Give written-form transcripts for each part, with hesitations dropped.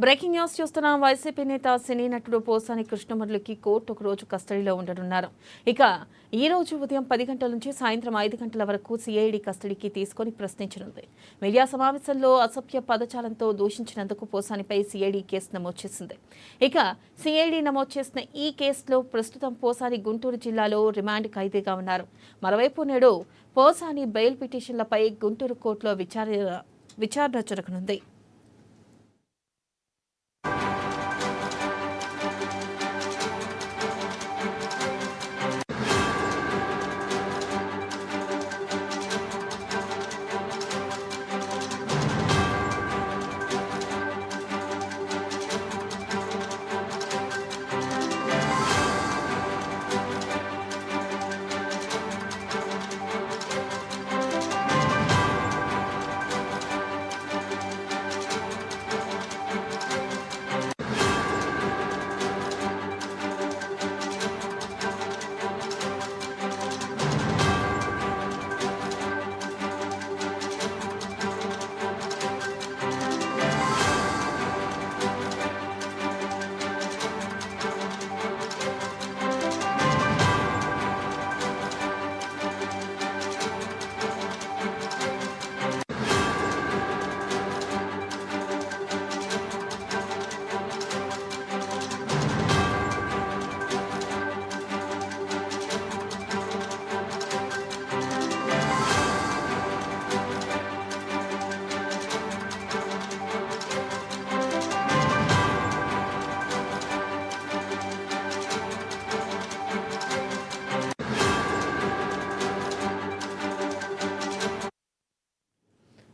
Breaking news చూస్తున్నాం. YCP నేత సినీ నటుడు పోసాని కృష్ణమురళికి కోర్టు ఒక రోజు కస్టడీలో ఉండనున్నారు. ఇక ఈ రోజు ఉదయం 10 గంటల నుంచి సాయంత్రం 5 గంటల వరకు సిఐడి కస్టడీకి తీసుకొని ప్రశ్నించనుంది. మీడియా సమావేశంలో అసభ్య పదజాలంతో దూషించినందుకు పోసానిపై సిఐడి కేసు నమోదు చేసింది. ఇక సిఐడి నమోదు చేసిన ఈ కేసులో ప్రస్తుతం పోసాని గుంటూరు జిల్లాలో రిమాండ్ ఖైదీగా ఉన్నారు. మరోవైపు నేడు పోసాని బెయిల్ పిటిషన్లపై గుంటూరు కోర్టులో విచారణ జరగనుంది.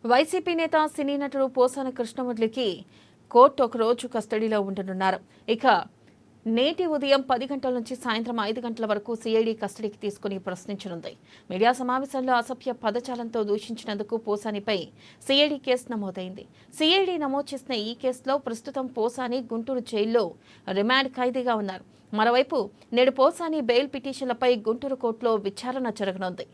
వైసీపీ నేత సినీ నటుడు పోసాని కృష్ణమురళికి కోర్టు ఒక రోజు కస్టడీలో ఉండనున్నారు. ఇక నేటి ఉదయం 10 గంటల నుంచి సాయంత్రం 5 గంటల వరకు సిఐడి కస్టడీకి తీసుకుని ప్రశ్నించనుంది. మీడియా సమావేశంలో అసభ్య పదజాలంతో దూషించినందుకు పోసానిపై సిఐడి కేసు నమోదైంది. సిఐడి నమోదు చేసిన ఈ కేసులో ప్రస్తుతం పోసాని గుంటూరు జైల్లో రిమాండ్ ఖైదీగా ఉన్నారు. మరోవైపు నేడు పోసాని బెయిల్ పిటిషన్లపై గుంటూరు కోర్టులో విచారణ జరగనుంది.